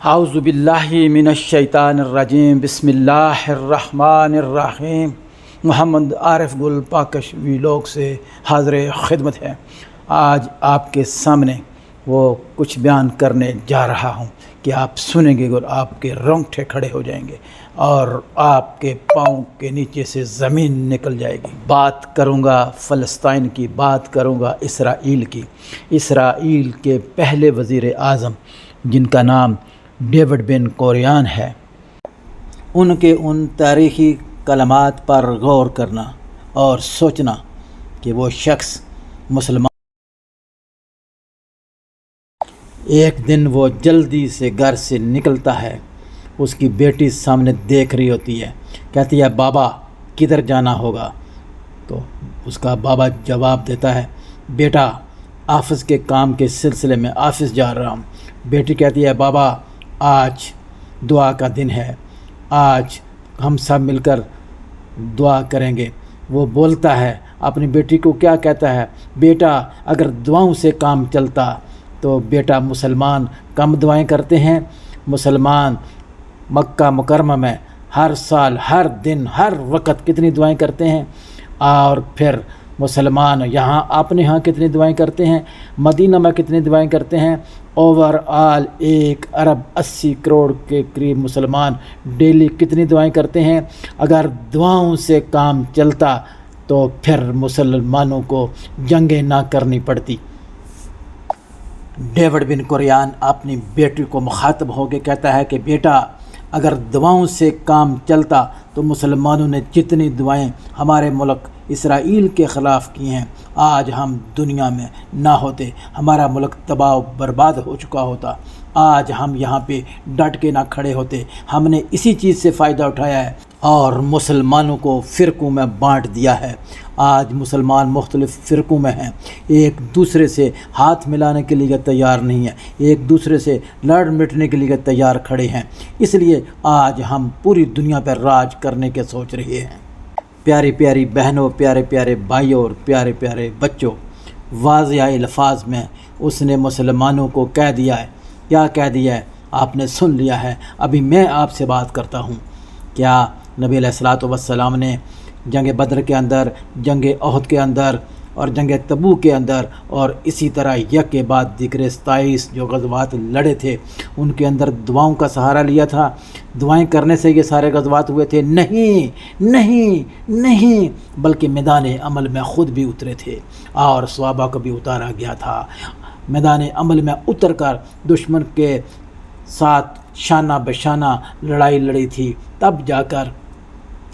اعوذ باللہ من الشیطان الرجیم، بسم اللہ الرحمن الرحیم۔ محمد عارف گل پاکش ویلوگ سے حاضر خدمت ہے۔ آج آپ کے سامنے وہ کچھ بیان کرنے جا رہا ہوں کہ آپ سنیں گے اور آپ کے رونگٹے کھڑے ہو جائیں گے اور آپ کے پاؤں کے نیچے سے زمین نکل جائے گی۔ بات کروں گا فلسطین کی، بات کروں گا اسرائیل کی۔ اسرائیل کے پہلے وزیر اعظم جن کا نام ڈیوڈ بن گوریون ہے، ان کے ان تاریخی کلمات پر غور کرنا اور سوچنا کہ وہ شخص مسلمان، ایک دن وہ جلدی سے گھر سے نکلتا ہے، اس کی بیٹی سامنے دیکھ رہی ہوتی ہے، کہتی ہے بابا کدھر جانا ہوگا؟ تو اس کا بابا جواب دیتا ہے بیٹا آفس کے کام کے سلسلے میں آفس جا رہا ہوں۔ بیٹی کہتی ہے بابا آج دعا کا دن ہے، آج ہم سب مل کر دعا کریں گے۔ وہ بولتا ہے اپنی بیٹی کو، کیا کہتا ہے؟ بیٹا اگر دعاؤں سے کام چلتا تو بیٹا مسلمان کم دعائیں کرتے ہیں؟ مسلمان مکہ مکرمہ میں ہر سال، ہر دن، ہر وقت کتنی دعائیں کرتے ہیں، اور پھر مسلمان یہاں اپنے ہاں کتنی دعائیں کرتے ہیں، مدینہ میں کتنی دعائیں کرتے ہیں۔ اوور آل 1 ارب 80 کروڑ کے قریب مسلمان ڈیلی کتنی دعائیں کرتے ہیں۔ اگر دعاؤں سے کام چلتا تو پھر مسلمانوں کو جنگیں نہ کرنی پڑتی۔ ڈیوڈ بن گوریون اپنی بیٹی کو مخاطب ہو کے کہتا ہے کہ بیٹا اگر دعاؤں سے کام چلتا تو مسلمانوں نے جتنی دعائیں ہمارے ملک اسرائیل کے خلاف کی ہیں، آج ہم دنیا میں نہ ہوتے، ہمارا ملک تباہ و برباد ہو چکا ہوتا، آج ہم یہاں پہ ڈٹ کے نہ کھڑے ہوتے۔ ہم نے اسی چیز سے فائدہ اٹھایا ہے اور مسلمانوں کو فرقوں میں بانٹ دیا ہے۔ آج مسلمان مختلف فرقوں میں ہیں، ایک دوسرے سے ہاتھ ملانے کے لیے تیار نہیں ہے، ایک دوسرے سے لڑ مٹنے کے لیے تیار کھڑے ہیں۔ اس لیے آج ہم پوری دنیا پر راج کرنے کے سوچ رہے ہیں۔ پیاری پیاری بہنوں، پیارے پیارے بھائیوں اور پیارے پیارے بچوں، واضح الفاظ میں اس نے مسلمانوں کو کہہ دیا ہے۔ کیا کہہ دیا ہے؟ آپ نے سن لیا ہے۔ ابھی میں آپ سے بات کرتا ہوں، کیا نبی علیہ الصلوۃ والسلام نے جنگ بدر کے اندر، جنگ احد کے اندر اور جنگ تبوک کے اندر، اور اسی طرح یک کے بعد دیگر 27 جو غزوات لڑے تھے، ان کے اندر دعاؤں کا سہارا لیا تھا؟ دعائیں کرنے سے یہ سارے غزوات ہوئے تھے؟ نہیں نہیں نہیں، بلکہ میدان عمل میں خود بھی اترے تھے اور صحابہ کو بھی اتارا گیا تھا۔ میدان عمل میں اتر کر دشمن کے ساتھ شانہ بشانہ لڑائی لڑی تھی، تب جا کر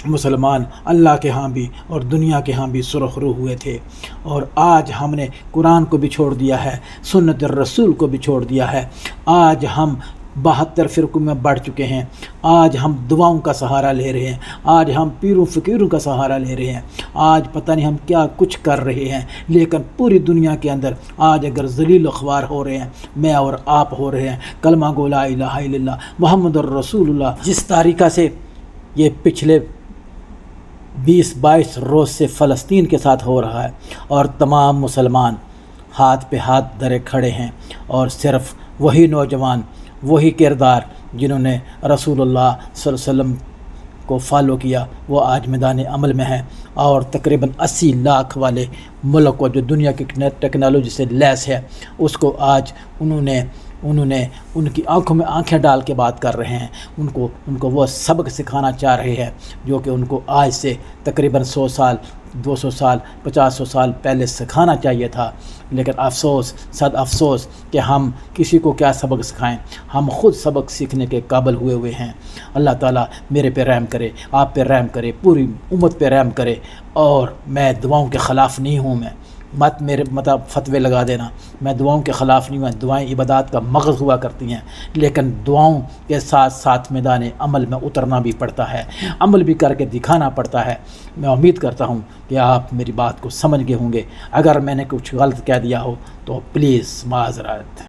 مسلمان اللہ کے ہاں بھی اور دنیا کے ہاں بھی سرخ رو ہوئے تھے۔ اور آج ہم نے قرآن کو بھی چھوڑ دیا ہے، سنت الرسول کو بھی چھوڑ دیا ہے۔ آج ہم 72 فرقوں میں بڑھ چکے ہیں۔ آج ہم دعاؤں کا سہارا لے رہے ہیں، آج ہم پیروں فقیروں کا سہارا لے رہے ہیں، آج پتہ نہیں ہم کیا کچھ کر رہے ہیں۔ لیکن پوری دنیا کے اندر آج اگر ذلیل و خوار ہو رہے ہیں، میں اور آپ ہو رہے ہیں، کلمہ گو لا الہ الا اللہ محمد الرسول اللہ، جس طریقہ سے یہ پچھلے 20-22 روز سے فلسطین کے ساتھ ہو رہا ہے، اور تمام مسلمان ہاتھ پہ ہاتھ دھرے کھڑے ہیں، اور صرف وہی نوجوان، وہی کردار جنہوں نے رسول اللہ صلی اللہ علیہ وسلم کو فالو کیا، وہ آج میدان عمل میں ہیں، اور تقریباً 80 لاکھ والے ملک کو جو دنیا کی ٹیکنالوجی سے لیس ہے، اس کو آج انہوں نے ان کی آنکھوں میں آنکھیں ڈال کے بات کر رہے ہیں، ان کو وہ سبق سکھانا چاہ رہے ہیں جو کہ ان کو آج سے تقریباً 100 سال، 200 سال، 50 سال پہلے سکھانا چاہیے تھا۔ لیکن افسوس، صد افسوس کہ ہم کسی کو کیا سبق سکھائیں، ہم خود سبق سیکھنے کے قابل ہوئے ہیں۔ اللہ تعالیٰ میرے پہ رحم کرے، آپ پہ رحم کرے، پوری امت پہ رحم کرے۔ اور میں دعاؤں کے خلاف نہیں ہوں، میں مت میرے فتوے لگا دینا، میں دعاؤں کے خلاف نہیں ہوں۔ دعائیں عبادات کا مغز ہوا کرتی ہیں، لیکن دعاؤں کے ساتھ ساتھ میدان عمل میں اترنا بھی پڑتا ہے، عمل بھی کر کے دکھانا پڑتا ہے۔ میں امید کرتا ہوں کہ آپ میری بات کو سمجھ گئے ہوں گے۔ اگر میں نے کچھ غلط کہہ دیا ہو تو پلیز معذرت۔